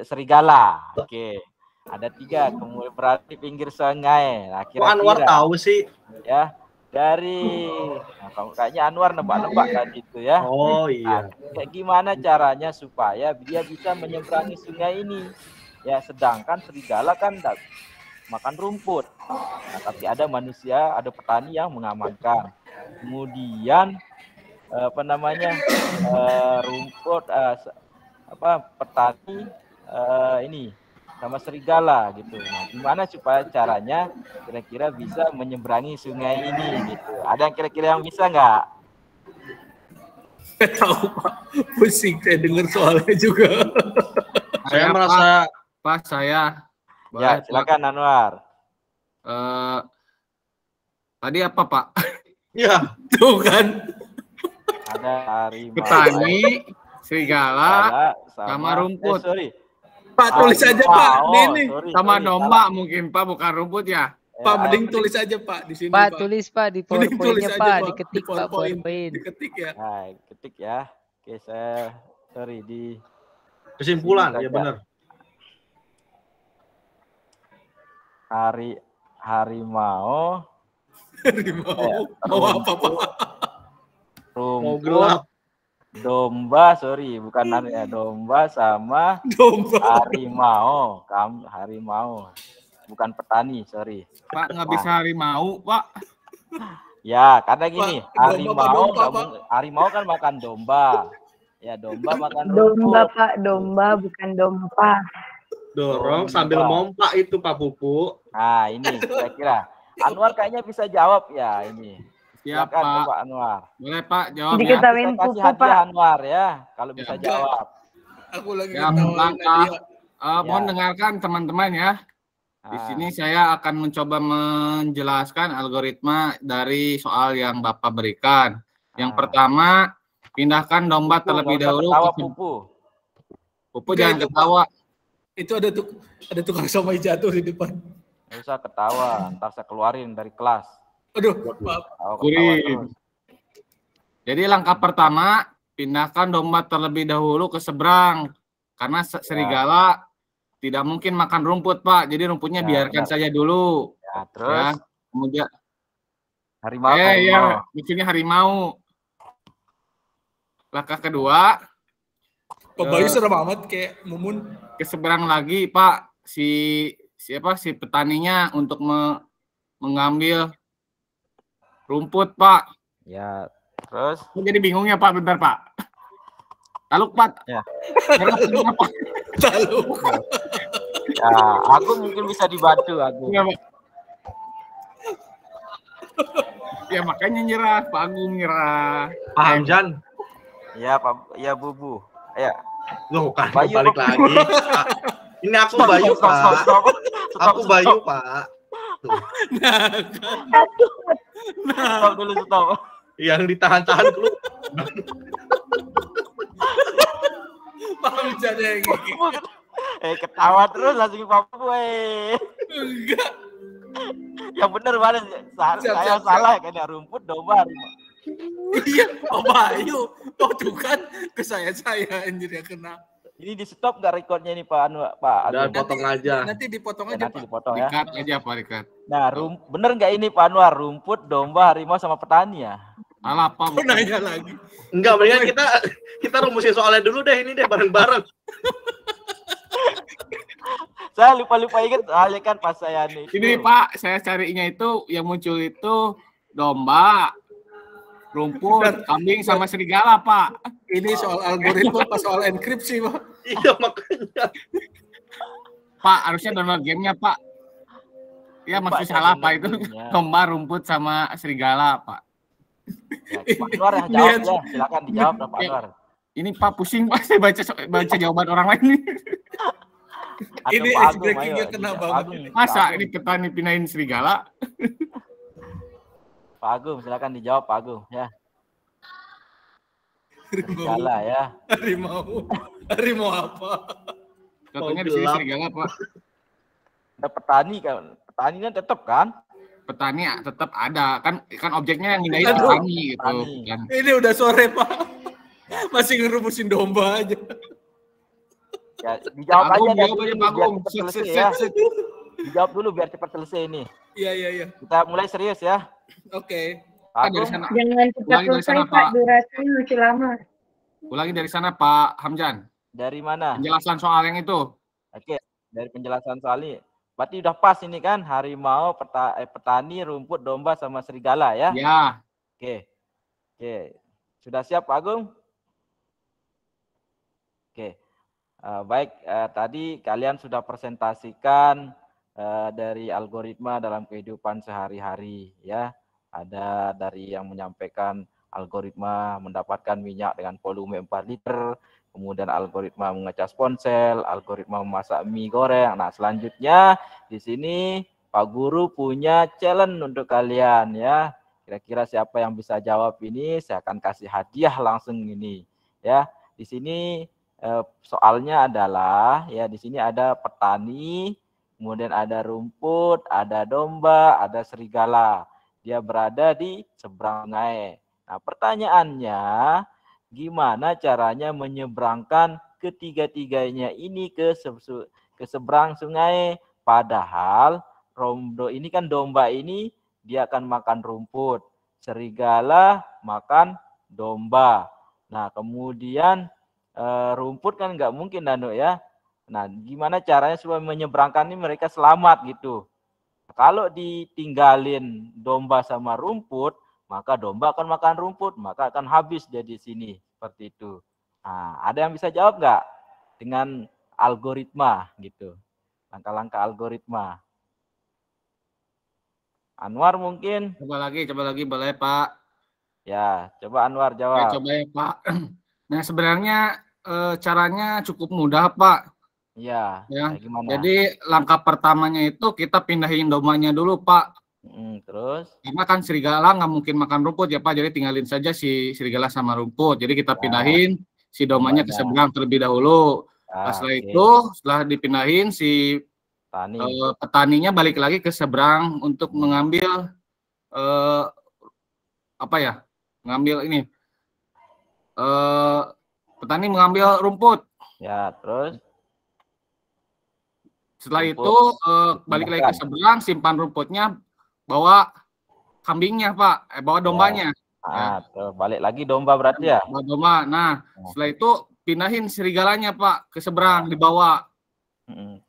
serigala. Oke. Ada 3, kemudian berarti pinggir sungai. Nah, kira-kira Anwar tahu sih. Ya, dari kayaknya Anwar nebak-nebak tadi itu ya. Oh iya. Nah, gimana caranya supaya dia bisa menyeberangi sungai ini? Ya, sedangkan serigala kan makan rumput. Nah, tapi ada manusia, ada petani yang mengamankan. Kemudian rumput petani ini sama serigala gitu. Nah, gimana supaya caranya kira-kira bisa menyeberangi sungai ini gitu? Ada yang kira-kira yang bisa nggak? Tahu Pak, pusing saya dengar soalnya juga. Saya merasa Pak saya. Ya, silakan Anwar. Tadi apa Pak? Ya, tuh kan. Ada harimau, petani, serigala, sama rumput. Pak tulis aja Pak, ini sama domba mungkin Pak, bukan rumput ya. Pak mending tulis aja Pak di sini Pak. Tulis Pak di PowerPoint-nya Pak, diketik Pak PowerPoint. Diketik ya. Nah, ketik ya. Oke, saya di kesimpulan ya benar. Harimau. Mau apa Pak? Rumput. Domba, bukan domba sama harimau. Harimau, bukan petani, Pak nggak bisa harimau, Pak. Ya, karena gini, harimau kan makan domba. Ya, domba makan rumput. Domba Pak, domba bukan dompa. Dorong sambil mompa itu Pak Pupu. Nah, ini kira-kira Anwar kayaknya bisa jawab ya ini. Siap Silakan, Pak. Pak Anwar. Boleh Pak jawab Jadi ya. kita Kita kasih hadiah Anwar ya, kalau bisa jawab. Aku lagi mohon dengarkan teman-teman ya. Di sini saya akan mencoba menjelaskan algoritma dari soal yang Bapak berikan. Yang pertama, pindahkan domba terlebih dahulu. Pupu jangan ketawa. Itu ada tukang somai jatuh di depan. Nggak usah ketawa, ntar saya keluarin dari kelas. Aduh, Jadi langkah pertama, pindahkan domba terlebih dahulu ke seberang. Karena serigala tidak mungkin makan rumput, Pak. Jadi rumputnya biarkan saja dulu. Ya, terus? Kemudian harimau. Ya, maksudnya harimau. Langkah kedua, Pak Bayu serem amat kayak Mumun. Ke seberang lagi, Pak. Si petaninya untuk mengambil rumput, Pak. Ya, terus? Jadi bingung ya, Pak. Bentar, Pak. Taluk, Pak. Ya. Taluk. Ya, aku mungkin bisa dibantu, aku. Ya, Pak. Ya, makanya nyerah. Pak Agung nyerah. Pak Hamzan. Ya, Pak. Ya, Bubu. Ya. Loh, kan balik lagi. Ini aku Bayu, Pak. Aku Bayu, Pak. Tuh. Stop dulu, stop. Yang ditahan-tahan dulu. Paham jadi yang gini. Ketawa terus langsung Pak gue. Enggak. Yang benar mana? Saya salah kayaknya rumput domba. Iya, Pak Bayu. Oh tuh kan ke saya anjir yang kena. Ini di stop nggak recordnya ini Pak Pak? Dan potong aja. Nanti dipotong aja, nanti Pak. dipotong ya. Dikat aja Pak, dikat. Nah, bener nggak ini Pak Anwar? Rumput, domba, harimau sama petani ya? Alah apa? Kok nanya lagi? Enggak, mendingan kita rumusin soalnya dulu deh ini deh bareng-bareng. Saya lupa ingat soalnya kan pas saya nih. Ini Pak, saya carinya itu yang muncul itu domba, rumput, kambing sama serigala Pak. Ini soal algoritma apa soal enkripsi, Pak? Iya makanya. Pak, harusnya download gamenya Pak. Ya maksudnya salah Pak itu domba, rumput sama serigala Pak. Ya, Pak Anwar yang jawab ya, silakan dijawab Pak Anwar. Ini Pak pusing Pak, saya baca jawaban orang lain nih. Ini Pak Agung, breakingnya ayo, kena Pak banget. Agung. Masa ini petani pindahin serigala? Pak Agung, silakan dijawab Pak Agung ya. Serigala ya. Harimau apa? Contohnya di sini serigala Pak. Ada petani kan, petani kan tetap kan? Petani tetap ada kan objeknya yang mindahin petani gitu kan. Ini udah sore Pak, masih ngerumusin domba aja. Ya, dijawab Agung, aja jawab aja, biar Agung. cepat selesai ya. Dijawab dulu biar cepat selesai ini. Iya. Kita mulai serius ya. Oke. Agung. Jangan cepat selesai Pak, durasinya masih lama. Ulangi dari sana Pak Hamzan. Dari mana? Penjelasan soal yang itu. Oke, dari penjelasan soal ini. Berarti udah pas ini kan, harimau, petani, rumput, domba, sama serigala ya? Ya. Oke. Sudah siap Pak Agung? Oke. Baik, tadi kalian sudah presentasikan dari algoritma dalam kehidupan sehari-hari ya. Ada dari yang menyampaikan algoritma mendapatkan minyak dengan volume 4 liter, kemudian algoritma mengecas ponsel, algoritma memasak mie goreng. Nah, selanjutnya di sini Pak Guru punya challenge untuk kalian ya. Kira-kira siapa yang bisa jawab ini, saya akan kasih hadiah langsung ini ya. Di sini soalnya adalah ya di sini ada petani, kemudian ada rumput, ada domba, ada serigala. Dia berada di seberang sungai. Nah, pertanyaannya gimana caranya menyeberangkan ketiga-tiganya ini ke seberang sungai? Padahal ini kan domba ini dia akan makan rumput, serigala makan domba. Nah, kemudian rumput kan nggak mungkin Danu ya. Nah, gimana caranya supaya menyeberangkan ini mereka selamat gitu? Kalau ditinggalin domba sama rumput, maka domba akan makan rumput, maka akan habis dia di sini seperti itu. Nah, ada yang bisa jawab nggak dengan algoritma gitu? Langkah-langkah algoritma. Anwar mungkin? Coba lagi boleh Pak. Ya, coba Anwar jawab. Coba ya Pak. Nah, sebenarnya caranya cukup mudah, Pak. Iya. Ya. Gimana? Jadi langkah pertamanya itu kita pindahin dombanya dulu, Pak. Terus? Karena kan serigala nggak mungkin makan rumput ya, Pak. Jadi tinggalin saja si serigala sama rumput. Jadi kita pindahin si dombanya ke seberang terlebih dahulu. Setelah itu, setelah dipindahin si petaninya balik lagi ke seberang untuk mengambil ngambil ini. Petani mengambil rumput. Ya, terus? Setelah itu balik lagi ke seberang, simpan rumputnya, bawa kambingnya Pak, bawa dombanya. Tuh, balik lagi domba berarti ya? Bawa domba. Nah, setelah itu pindahin serigalanya Pak ke seberang, dibawa.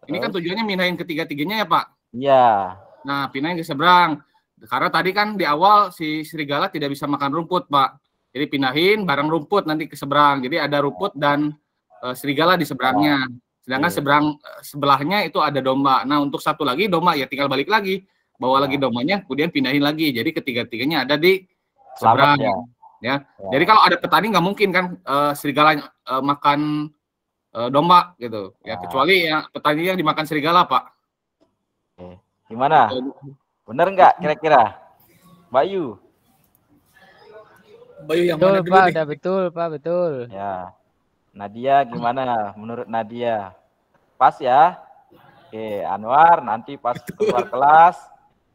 Ini kan tujuannya pindahin ketiga-tiganya ya Pak? Iya. Nah, pindahin ke seberang. Karena tadi kan di awal si serigala tidak bisa makan rumput Pak. Jadi pindahin barang rumput nanti ke seberang. Jadi ada rumput dan serigala di seberangnya. Sedangkan sebelahnya itu ada domba. Nah, untuk satu lagi domba ya tinggal balik lagi. Bawa lagi dombanya, kemudian pindahin lagi. Jadi ketiga-tiganya ada di seberang. Ya. Jadi kalau ada petani nggak mungkin kan serigala makan domba gitu. Ya kecuali ya petani yang dimakan serigala, Pak. Oke. Gimana? Bener nggak kira-kira? Mbak Yu? Bayu yang Betul, mana dulu Pak, nih? udah betul, Pak, betul. Ya. Nadia gimana menurut Nadia? Pas ya? Oke, Anwar nanti pas keluar kelas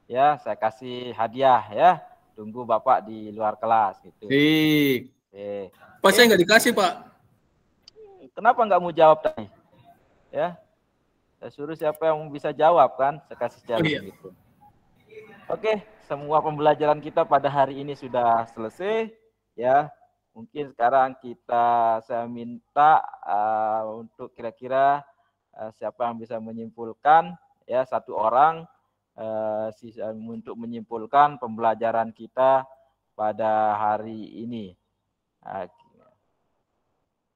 ya saya kasih hadiah ya. Tunggu Bapak di luar kelas gitu. Sip. Oke. Pak saya nggak dikasih, Pak. Kenapa nggak mau jawab tadi? Ya. Saya suruh siapa yang bisa jawab kan? Saya kasih challenge gitu. Oke, semua pembelajaran kita pada hari ini sudah selesai ya. Mungkin sekarang saya minta untuk kira-kira siapa yang bisa menyimpulkan ya, satu orang untuk menyimpulkan pembelajaran kita pada hari ini.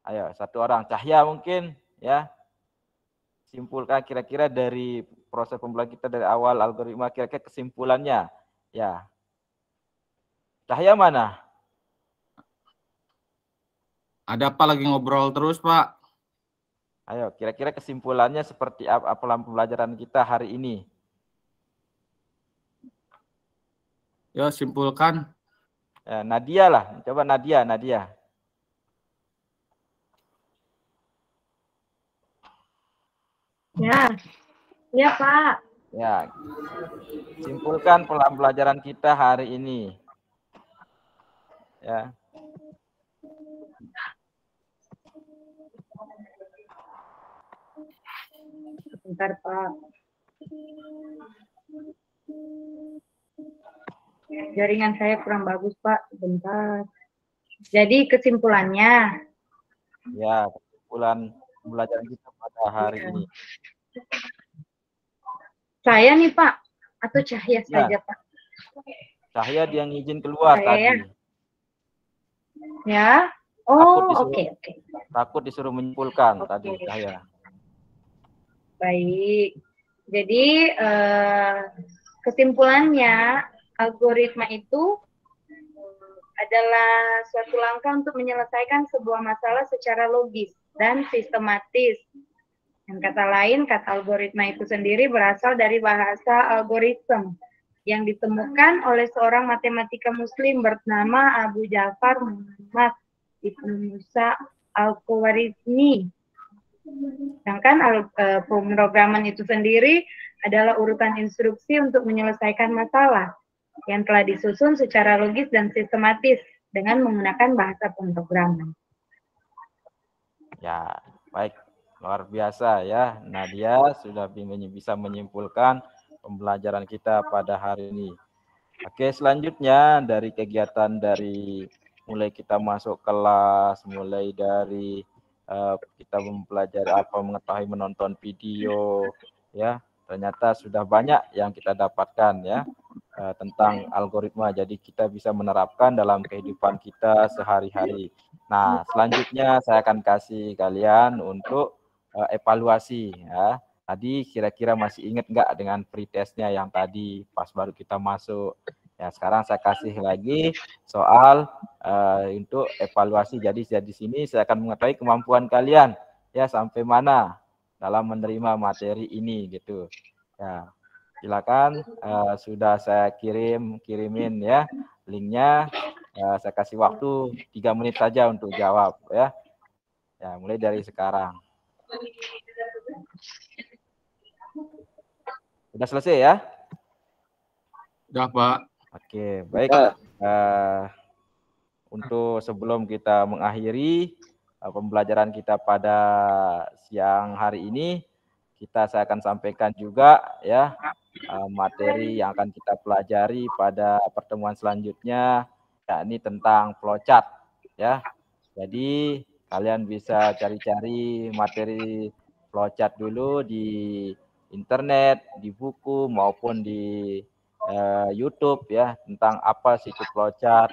Ayo, satu orang. Cahya mungkin ya. Simpulkan kira-kira dari proses pembelajaran kita dari awal algoritma, kira-kira kesimpulannya. Ya. Cahya mana? Ada apa lagi ngobrol terus, Pak? Ayo, kira-kira kesimpulannya seperti apa pembelajaran kita hari ini? Ya, simpulkan. Ya, Nadia lah. Coba Nadia. Ya Pak. Ya, simpulkan pembelajaran kita hari ini. Ya. Bentar Pak. Jaringan saya kurang bagus Pak. Bentar. Jadi kesimpulannya. Ya, kesimpulan pembelajaran kita pada hari ini. Saya nih Pak, atau Cahya saja Pak? Cahya dia ngizin keluar tadi. Ya, oh oke. Takut disuruh menyimpulkan tadi Cahya. Baik, jadi kesimpulannya algoritma itu adalah suatu langkah untuk menyelesaikan sebuah masalah secara logis dan sistematis. Dengan kata lain, kata algoritma itu sendiri berasal dari bahasa algoritm yang ditemukan oleh seorang matematika muslim bernama Abu Ja'far Muhammad Ibnu Musa Al-Khwarizmi. Sedangkan pemrograman itu sendiri adalah urutan instruksi untuk menyelesaikan masalah yang telah disusun secara logis dan sistematis dengan menggunakan bahasa pemrograman. Ya, baik. Luar biasa ya, Nadia sudah bisa menyimpulkan pembelajaran kita pada hari ini. Oke, selanjutnya dari kegiatan dari mulai kita masuk kelas, mulai dari kita mempelajari mengetahui menonton video, ya ternyata sudah banyak yang kita dapatkan ya tentang algoritma. Jadi kita bisa menerapkan dalam kehidupan kita sehari-hari. Nah, selanjutnya saya akan kasih kalian untuk evaluasi ya. Tadi kira-kira masih ingat nggak dengan pretestnya yang tadi pas baru kita masuk? Ya, sekarang saya kasih lagi soal untuk evaluasi. Jadi di sini saya akan mengetahui kemampuan kalian ya sampai mana dalam menerima materi ini gitu. Ya, silakan sudah saya kirimin ya linknya. Saya kasih waktu 3 menit saja untuk jawab ya. Ya, mulai dari sekarang. Sudah selesai ya? Sudah, Pak. Oke, baik. Untuk sebelum kita mengakhiri pembelajaran kita pada siang hari ini, saya akan sampaikan juga ya materi yang akan kita pelajari pada pertemuan selanjutnya, yakni tentang flowchart ya. Jadi kalian bisa cari-cari materi flowchart dulu di internet, di buku maupun di YouTube ya, tentang apa sih itu flowchart,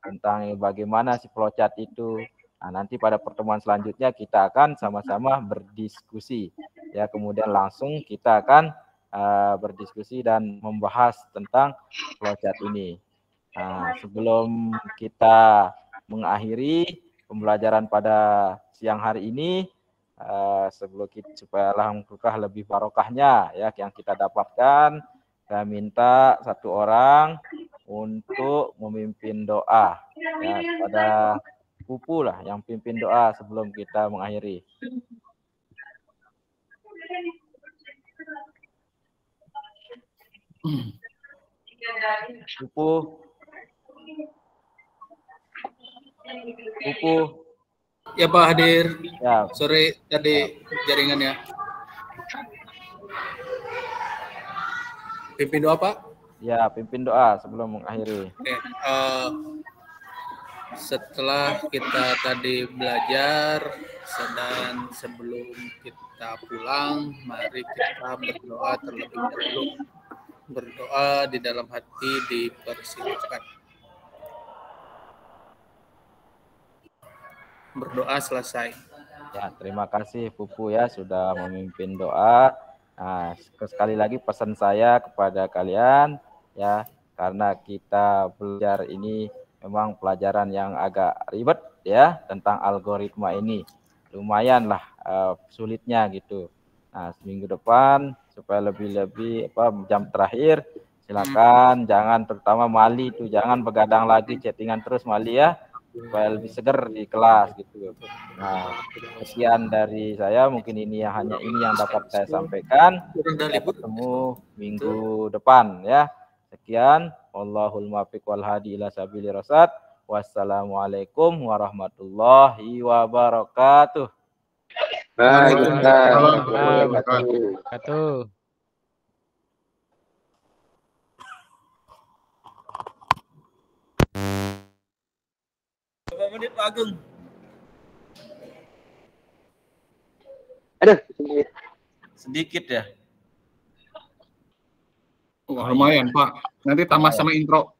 tentang bagaimana si flowchart itu. Nah, nanti pada pertemuan selanjutnya kita akan sama-sama berdiskusi ya, kemudian langsung kita akan berdiskusi dan membahas tentang flowchart ini. Nah, sebelum kita mengakhiri pembelajaran pada siang hari ini, sebelum kita supaya alhamdulillah lebih barokahnya ya yang kita dapatkan, saya minta satu orang untuk memimpin doa ya pada Pupu lah yang pimpin doa sebelum kita mengakhiri. Pupu. Ya Pak hadir. Ya. Sore tadi jaringannya. Pimpin doa Pak. Ya, pimpin doa sebelum mengakhiri. Oke, setelah kita tadi belajar dan sebelum kita pulang, mari kita berdoa terlebih dahulu. Berdoa di dalam hati dipersilakan. Berdoa selesai. Ya, terima kasih Pupu ya sudah memimpin doa. Nah, sekali lagi pesan saya kepada kalian ya, karena kita belajar ini memang pelajaran yang agak ribet ya tentang algoritma ini. Lumayanlah sulitnya gitu. Nah, seminggu depan supaya lebih jam terakhir silakan jangan terutama Mali itu jangan begadang lagi chattingan terus Mali ya. Supaya lebih seger di kelas gitu. Nah, sekian dari saya, mungkin ini yang hanya ini yang dapat saya sampaikan. Kita bertemu minggu depan ya. Sekian, wallahul muwaffiq wal hadi ila sabilir rasyad. Wassalamualaikum warahmatullahi wabarakatuh. Waalaikumsalam warahmatullahi wabarakatuh. Berapa menit Pak Agung? Aduh, sedikit ya. Wah, lumayan Pak. Nanti tambah sama intro.